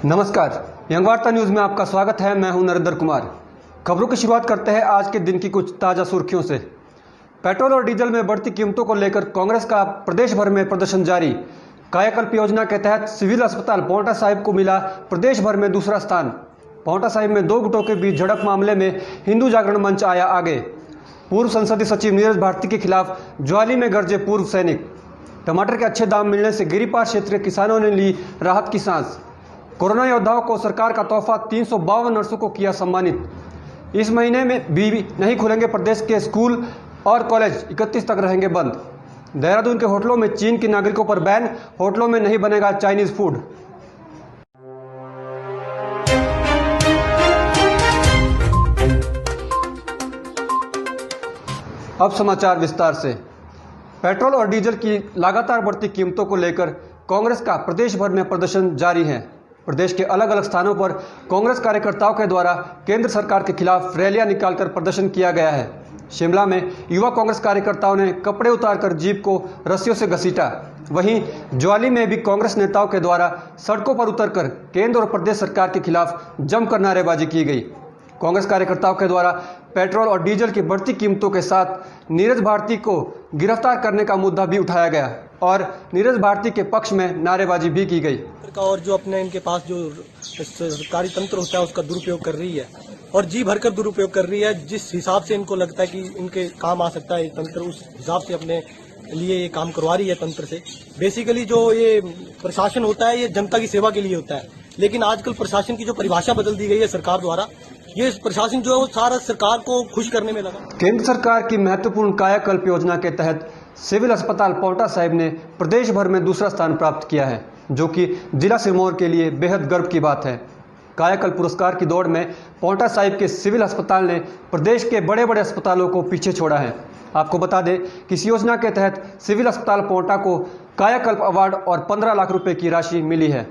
नमस्कार, यंग वार्ता न्यूज में आपका स्वागत है। मैं हूं नरेंद्र कुमार। खबरों की शुरुआत करते हैं आज के दिन की कुछ ताजा सुर्खियों से। पेट्रोल और डीजल में बढ़ती कीमतों को लेकर कांग्रेस का प्रदेश भर में प्रदर्शन जारी। कायाकल्प योजना के तहत सिविल अस्पताल पांवटा साहिब को मिला प्रदेश भर में दूसरा स्थान। पांवटा साहिब में दो गुटों के बीच झड़प मामले में हिंदू जागरण मंच आया आगे। पूर्व संसदीय सचिव नीरज भारती के खिलाफ ज्वाली में गरजे पूर्व सैनिक। टमाटर के अच्छे दाम मिलने से गिरिपार क्षेत्र के किसानों ने ली राहत की सांस। कोरोना योद्धाओं को सरकार का तोहफा, 352 नर्सों को किया सम्मानित। इस महीने में भी नहीं खुलेंगे प्रदेश के स्कूल और कॉलेज, 31 तक रहेंगे बंद। देहरादून के होटलों में चीन के नागरिकों पर बैन, होटलों में नहीं बनेगा चाइनीज फूड। अब समाचार विस्तार से। पेट्रोल और डीजल की लगातार बढ़ती कीमतों को लेकर कांग्रेस का प्रदेश भर में प्रदर्शन जारी है। प्रदेश के अलग अलग स्थानों पर कांग्रेस कार्यकर्ताओं के द्वारा केंद्र सरकार के खिलाफ रैलियां निकालकर प्रदर्शन किया गया है। शिमला में युवा कांग्रेस कार्यकर्ताओं ने कपड़े उतारकर जीप को रस्सियों से घसीटा। वहीं ज्वाली में भी कांग्रेस नेताओं के द्वारा सड़कों पर उतरकर केंद्र और प्रदेश सरकार के खिलाफ जमकर नारेबाजी की गई। कांग्रेस कार्यकर्ताओं के द्वारा पेट्रोल और डीजल की बढ़ती कीमतों के साथ नीरज भारती को गिरफ्तार करने का मुद्दा भी उठाया गया और नीरज भारती के पक्ष में नारेबाजी भी की गई। और जो अपने इनके पास जो सरकारी तंत्र होता है उसका दुरुपयोग कर रही है और जी भरकर दुरुपयोग कर रही है। जिस हिसाब से इनको लगता है कि इनके काम आ सकता है तंत्र, उस हिसाब से अपने लिए ये काम करवा रही है तंत्र से। बेसिकली जो ये प्रशासन होता है ये जनता की सेवा के लिए होता है, लेकिन आजकल प्रशासन की जो परिभाषा बदल दी गई है सरकार द्वारा, ये प्रशासन जो है वो सारा सरकार को खुश करने में लगा। केंद्र सरकार की महत्वपूर्ण कायाकल्प योजना के तहत सिविल अस्पताल पांवटा साहिब ने प्रदेश भर में दूसरा स्थान प्राप्त किया है, जो कि जिला सिरमौर के लिए बेहद गर्व की बात है। कायाकल्प पुरस्कार की दौड़ में पांवटा साहिब के सिविल अस्पताल ने प्रदेश के बड़े बड़े अस्पतालों को पीछे छोड़ा है। आपको बता दें कि इस योजना के तहत सिविल अस्पताल पांवटा को कायाकल्प अवार्ड और 15 लाख रुपए की राशि मिली है।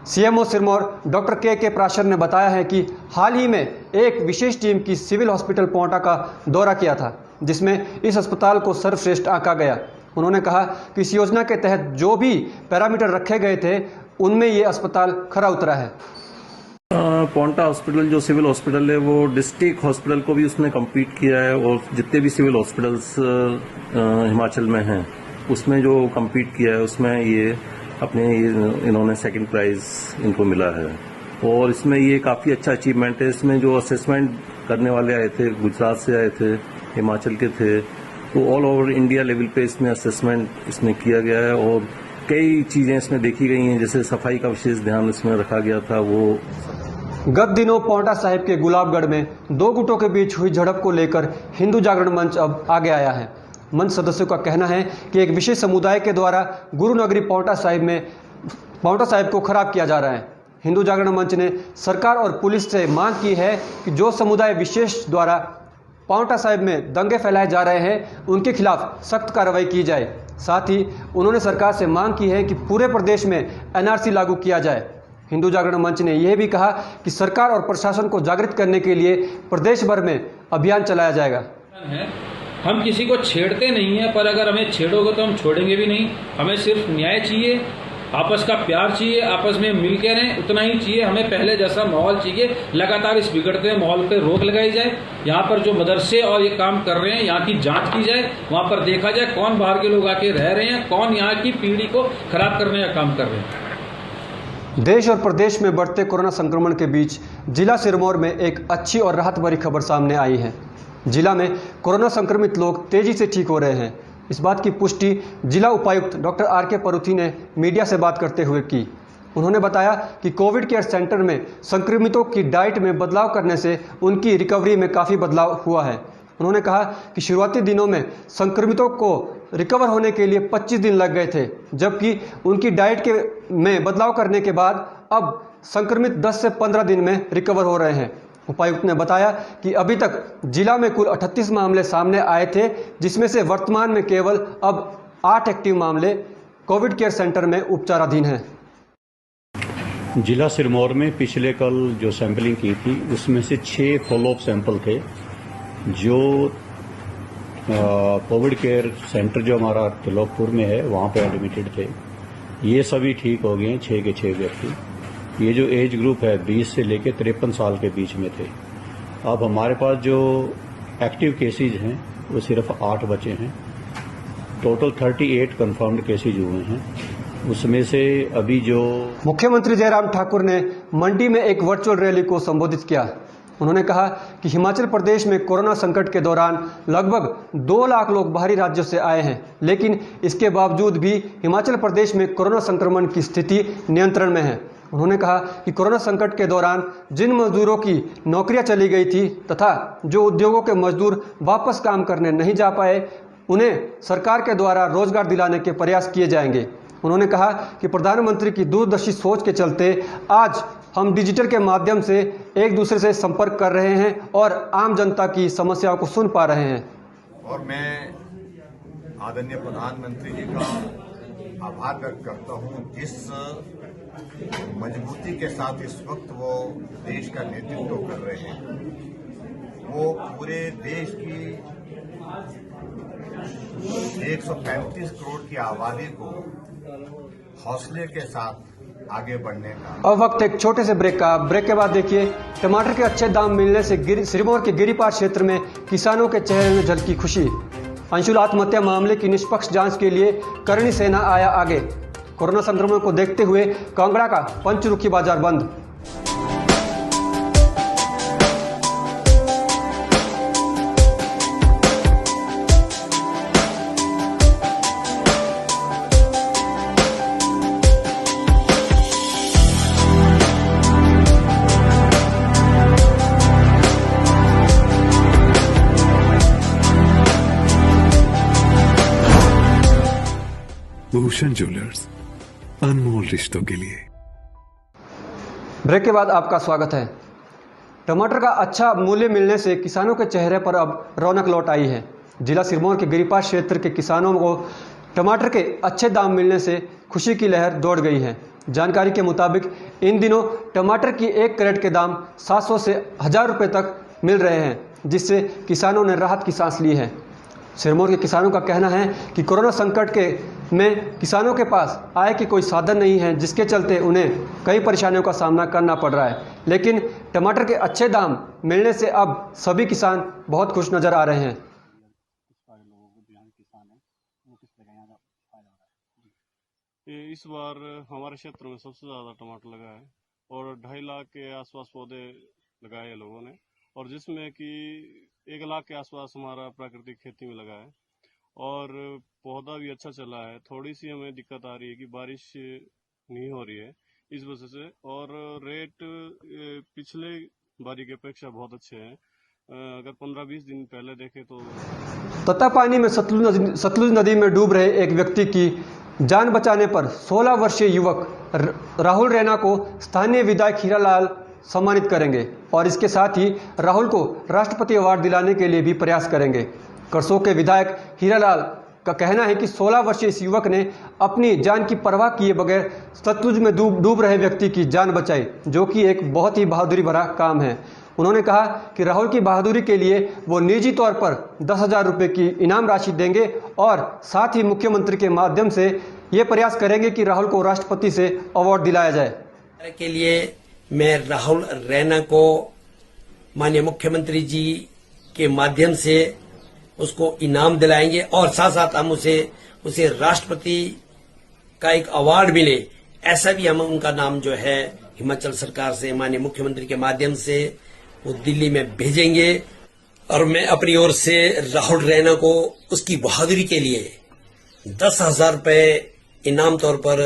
सीएमओ सिरमौर डॉक्टर के प्राशर ने बताया है कि हाल ही में एक विशेष टीम की सिविल हॉस्पिटल पांवटा का दौरा किया था, जिसमें इस अस्पताल को सर्वश्रेष्ठ आंका गया। उन्होंने कहा कि इस योजना के तहत जो भी पैरामीटर रखे गए थे उनमें ये अस्पताल खरा उतरा है। पांवटा हॉस्पिटल जो सिविल हॉस्पिटल है वो डिस्ट्रिक्ट हॉस्पिटल को भी उसने कम्पीट किया है और जितने भी सिविल हॉस्पिटल्स हिमाचल में हैं उसमें जो कम्पीट किया है उसमें ये अपने इन्होंने सेकंड प्राइज इनको मिला है और इसमें ये काफ़ी अच्छा अचीवमेंट है। इसमें जो असेसमेंट करने वाले आए थे गुजरात से आए थे, हिमाचल के थे, तो ऑल ओवर इंडिया लेवल पे इसमें असेसमेंट इसमें किया गया है और कई चीज़ें इसमें देखी गई हैं, जैसे सफाई का विशेष ध्यान इसमें रखा गया था। वो गत दिनों पांवटा साहिब के गुलाबगढ़ में दो गुटों के बीच हुई झड़प को लेकर हिंदू जागरण मंच अब आगे आया है। मंच सदस्यों का कहना है कि एक विशेष समुदाय के द्वारा गुरु नगरी पांवटा साहिब को खराब किया जा रहा है। हिंदू जागरण मंच ने सरकार और पुलिस से मांग की है कि जो समुदाय विशेष द्वारा पांवटा साहिब में दंगे फैलाए जा रहे हैं उनके खिलाफ सख्त कार्रवाई की जाए। साथ ही उन्होंने सरकार से मांग की है कि पूरे प्रदेश में एनआरसी लागू किया जाए। हिंदू जागरण मंच ने यह भी कहा कि सरकार और प्रशासन को जागृत करने के लिए प्रदेश भर में अभियान चलाया जाएगा। हम किसी को छेड़ते नहीं है, पर अगर हमें छेड़ोगे तो हम छोड़ेंगे भी नहीं। हमें सिर्फ न्याय चाहिए, आपस का प्यार चाहिए, आपस में मिल के रहें, उतना ही चाहिए। हमें पहले जैसा माहौल चाहिए। लगातार इस बिगड़ते हुए माहौल पर रोक लगाई जाए। यहाँ पर जो मदरसे और ये काम कर रहे हैं यहाँ की जांच की जाए, वहाँ पर देखा जाए कौन बाहर के लोग आके रह रहे हैं, कौन यहाँ की पीढ़ी को खराब करने का काम कर रहे हैं। देश और प्रदेश में बढ़ते कोरोना संक्रमण के बीच जिला सिरमौर में एक अच्छी और राहत भरी खबर सामने आई है। जिला में कोरोना संक्रमित लोग तेजी से ठीक हो रहे हैं। इस बात की पुष्टि जिला उपायुक्त डॉक्टर आर.के. परूथी ने मीडिया से बात करते हुए की। उन्होंने बताया कि कोविड केयर सेंटर में संक्रमितों की डाइट में बदलाव करने से उनकी रिकवरी में काफ़ी बदलाव हुआ है। उन्होंने कहा कि शुरुआती दिनों में संक्रमितों को रिकवर होने के लिए 25 दिन लग गए थे, जबकि उनकी डाइट में बदलाव करने के बाद अब संक्रमित 10 से 15 दिन में रिकवर हो रहे हैं। उपायुक्त ने बताया कि अभी तक जिला में कुल 38 मामले सामने आए थे, जिसमें से वर्तमान में केवल अब 8 एक्टिव मामले कोविड केयर सेंटर में उपचाराधीन हैं। जिला सिरमौर में पिछले कल जो सैंपलिंग की थी उसमें से 6 फॉलोअप सैंपल थे जो कोविड केयर सेंटर जो हमारा त्रिलोकपुर में है वहाँ पे एडमिटेड थे। ये सभी ठीक हो गए हैं, 6 के 6 व्यक्ति। ये जो एज ग्रुप है 20 से लेकर 53 साल के बीच में थे। अब हमारे पास जो एक्टिव केसेज हैं वो सिर्फ 8 बचे हैं। टोटल 38 कंफर्म्ड केसेज हुए हैं। उसमें से अभी जो मुख्यमंत्री जयराम ठाकुर ने मंडी में एक वर्चुअल रैली को संबोधित किया। उन्होंने कहा कि हिमाचल प्रदेश में कोरोना संकट के दौरान लगभग 2 लाख लोग बाहरी राज्यों से आए हैं, लेकिन इसके बावजूद भी हिमाचल प्रदेश में कोरोना संक्रमण की स्थिति नियंत्रण में है। उन्होंने कहा कि कोरोना संकट के दौरान जिन मजदूरों की नौकरियां चली गई थी तथा जो उद्योगों के मजदूर वापस काम करने नहीं जा पाए, उन्हें सरकार के द्वारा रोजगार दिलाने के प्रयास किए जाएंगे। उन्होंने कहा कि प्रधानमंत्री की दूरदर्शी सोच के चलते आज हम डिजिटल के माध्यम से एक दूसरे से संपर्क कर रहे हैं और आम जनता की समस्याओं को सुन पा रहे हैं। और मैं आदरणीय प्रधानमंत्री जी का आभार व्यक्त करता हूं, जिस मजबूती के साथ इस वक्त वो देश का नेतृत्व कर रहे हैं। वो पूरे देश की 135 करोड़ की आबादी को हौसले के साथ आगे बढ़ने का। अब वक्त एक छोटे से ब्रेक का। ब्रेक के बाद देखिए, टमाटर के अच्छे दाम मिलने से सिरमौर के गिरिपार क्षेत्र में किसानों के चेहरे में झलकी खुशी। अंशुल आत्महत्या मामले की निष्पक्ष जांच के लिए करणी सेना आया आगे। कोरोना संक्रमण को देखते हुए कांगड़ा का पंचरुखी बाजार बंद। भूषण ज्वेलर्स, अनमोल रिश्तों के लिए। ब्रेक के बाद आपका स्वागत है। टमाटर का अच्छा मूल्य मिलने से किसानों के चेहरे पर अब रौनक लौट आई है। जिला सिरमौर के गिरिपार क्षेत्र के किसानों को टमाटर के अच्छे दाम मिलने से खुशी की लहर दौड़ गई है। जानकारी के मुताबिक इन दिनों टमाटर की 1 कैरेट के दाम 700 से 1000 रुपये तक मिल रहे हैं, जिससे किसानों ने राहत की सांस ली है। सिरमौर के किसानों का कहना है कि कोरोना संकट में किसानों के पास आय की कोई साधन नहीं है, जिसके चलते उन्हें कई परेशानियों का सामना करना पड़ रहा है। लेकिन टमाटर के अच्छे दाम मिलने से अब सभी किसान बहुत खुश नजर आ रहे हैं। इस बार हमारे क्षेत्र में सबसे ज़्यादा टमाटर लगा है और 2.5 लाख के आसपास पौधे लगाए हैं लोगों ने, और जिसमें कि 1 लाख के आसपास हमारा प्राकृतिक खेती में लगा है और पौधा भी अच्छा चला है। थोड़ी सी हमें दिक्कत आ रही है कि बारिश नहीं हो रही है इस वजह से, और रेट पिछले बारी की अपेक्षा बहुत अच्छे हैं। अगर 15-20 दिन पहले देखें तो तत्तापानी में सतलुज नदी में डूब रहे एक व्यक्ति की जान बचाने पर 16 वर्षीय युवक राहुल रैना को स्थानीय विधायक हीरालाल सम्मानित करेंगे और इसके साथ ही राहुल को राष्ट्रपति अवार्ड दिलाने के लिए भी प्रयास करेंगे। करसोग के विधायक हीरालाल का कहना है कि 16 वर्षीय इस युवक ने अपनी जान की परवाह किए बगैर सतलुज में डूब रहे व्यक्ति की जान बचाई, जो कि एक बहुत ही बहादुरी भरा काम है। उन्होंने कहा कि राहुल की बहादुरी के लिए वो निजी तौर पर 10,000 रुपये की इनाम राशि देंगे और साथ ही मुख्यमंत्री के माध्यम से ये प्रयास करेंगे कि राहुल को राष्ट्रपति से अवार्ड दिलाया जाए। के लिए मैं राहुल रैना को माननीय मुख्यमंत्री जी के माध्यम से उसको इनाम दिलाएंगे और साथ साथ हम उसे राष्ट्रपति का एक अवार्ड मिले, ऐसा भी हम उनका नाम जो है हिमाचल सरकार से माननीय मुख्यमंत्री के माध्यम से वो दिल्ली में भेजेंगे। और मैं अपनी ओर से राहुल रैना को उसकी बहादुरी के लिए 10,000 रुपये इनाम तौर पर।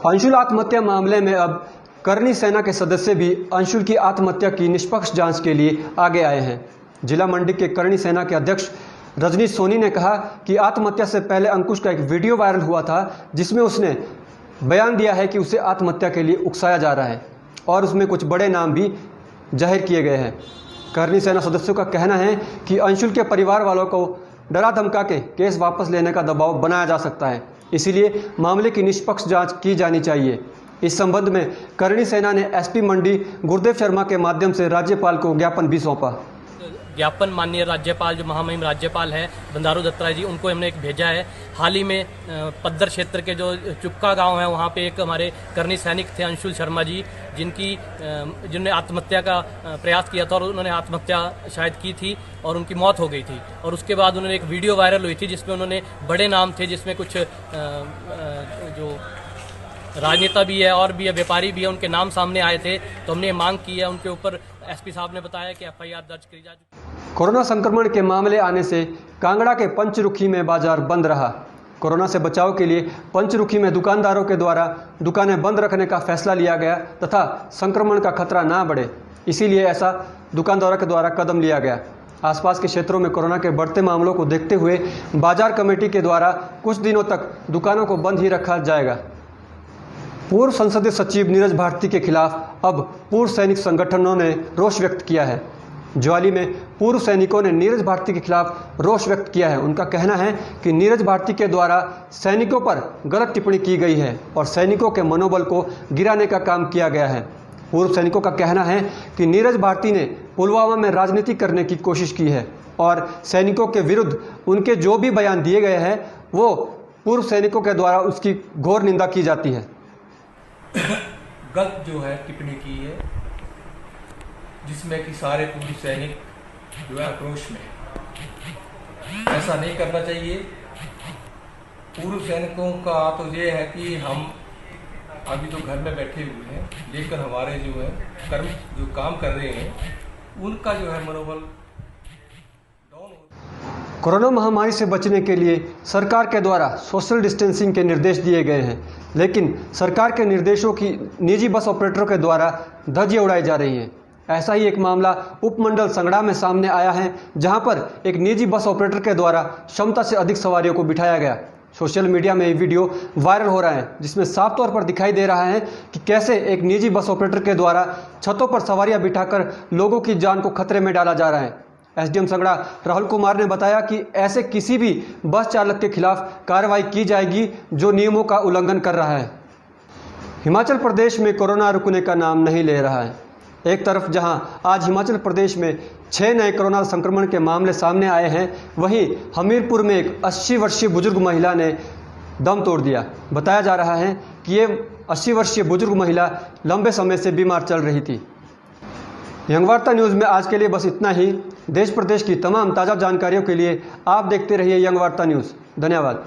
अंशुल आत्महत्या मामले में अब करणी सेना के सदस्य भी अंशुल की आत्महत्या की निष्पक्ष जांच के लिए आगे आए हैं। जिला मंडी के करणी सेना के अध्यक्ष रजनीश सोनी ने कहा कि आत्महत्या से पहले अंकुश का एक वीडियो वायरल हुआ था, जिसमें उसने बयान दिया है कि उसे आत्महत्या के लिए उकसाया जा रहा है और उसमें कुछ बड़े नाम भी जाहिर किए गए हैं। करणी सेना सदस्यों का कहना है कि अंशुल के परिवार वालों को डरा धमका के केस वापस लेने का दबाव बनाया जा सकता है, इसीलिए मामले की निष्पक्ष जांच की जानी चाहिए। इस संबंध में करणी सेना ने एसपी मंडी गुरुदेव शर्मा के माध्यम से राज्यपाल को ज्ञापन भी सौंपा। ज्ञापन माननीय राज्यपाल जो महामहिम राज्यपाल है बंडारू दत्तात्रेय जी, उनको हमने एक भेजा है। हाल ही में पद्दर क्षेत्र के जो चुपका गांव है वहाँ पे एक हमारे करनी सैनिक थे अंशुल शर्मा जी, जिन्होंने आत्महत्या का प्रयास किया था और उन्होंने आत्महत्या शायद की थी और उनकी मौत हो गई थी। और उसके बाद उन्होंने एक वीडियो वायरल हुई थी जिसमें उन्होंने बड़े नाम थे, जिसमें कुछ जो राजनेता भी है और भी है, व्यापारी भी है, उनके नाम सामने आए थे। तो हमने मांग की है, उनके ऊपर एसपी साहब ने बताया कि FIR दर्ज करी जा चुकी है। कोरोना संक्रमण के मामले आने से कांगड़ा के पंचरुखी में बाजार बंद रहा। कोरोना से बचाव के लिए पंचरुखी में दुकानदारों के द्वारा दुकानें बंद रखने का फैसला लिया गया तथा संक्रमण का खतरा ना बढ़े, इसीलिए ऐसा दुकानदारों के द्वारा कदम लिया गया। आसपास के क्षेत्रों में कोरोना के बढ़ते मामलों को देखते हुए बाजार कमेटी के द्वारा कुछ दिनों तक दुकानों को बंद ही रखा जाएगा। पूर्व संसदीय सचिव नीरज भारती के खिलाफ अब पूर्व सैनिक संगठनों ने रोष व्यक्त किया है। ज्वाली में पूर्व सैनिकों ने नीरज भारती के खिलाफ रोष व्यक्त किया है। उनका कहना है कि नीरज भारती के द्वारा सैनिकों पर गलत टिप्पणी की गई है और सैनिकों के मनोबल को गिराने का काम किया गया है। पूर्व सैनिकों का कहना है कि नीरज भारती ने पुलवामा में राजनीति करने की कोशिश की है और सैनिकों के विरुद्ध उनके जो भी बयान दिए गए हैं वो पूर्व सैनिकों के द्वारा उसकी घोर निंदा की जाती है। गलत जो है टिप्पणी की है, जिसमें कि सारे पूर्व सैनिक जो है आक्रोश में, ऐसा नहीं करना चाहिए। पूर्व सैनिकों का तो ये है कि हम अभी तो घर में बैठे हुए हैं, लेकिन हमारे जो है कर्म जो काम कर रहे हैं उनका जो है मनोबल डाउन हो। कोरोना महामारी से बचने के लिए सरकार के द्वारा सोशल डिस्टेंसिंग के निर्देश दिए गए हैं, लेकिन सरकार के निर्देशों की निजी बस ऑपरेटरों के द्वारा धज्जियां उड़ाई जा रही हैं। ऐसा ही एक मामला उपमंडल संगड़ा में सामने आया है, जहां पर एक निजी बस ऑपरेटर के द्वारा क्षमता से अधिक सवारियों को बिठाया गया। सोशल मीडिया में ये वीडियो वायरल हो रहा है, जिसमें साफ तौर पर दिखाई दे रहा है कि कैसे एक निजी बस ऑपरेटर के द्वारा छतों पर सवारियां बिठाकर लोगों की जान को खतरे में डाला जा रहा है। SDM संगड़ा राहुल कुमार ने बताया कि ऐसे किसी भी बस चालक के खिलाफ कार्रवाई की जाएगी जो नियमों का उल्लंघन कर रहा है। हिमाचल प्रदेश में कोरोना रुकने का नाम नहीं ले रहा है। एक तरफ जहां आज हिमाचल प्रदेश में 6 नए कोरोना संक्रमण के मामले सामने आए हैं, वहीं हमीरपुर में एक 80 वर्षीय बुजुर्ग महिला ने दम तोड़ दिया। बताया जा रहा है कि ये 80 वर्षीय बुजुर्ग महिला लंबे समय से बीमार चल रही थी। यंग वार्ता न्यूज़ में आज के लिए बस इतना ही। देश प्रदेश की तमाम ताज़ा जानकारियों के लिए आप देखते रहिए यंग वार्ता न्यूज़। धन्यवाद।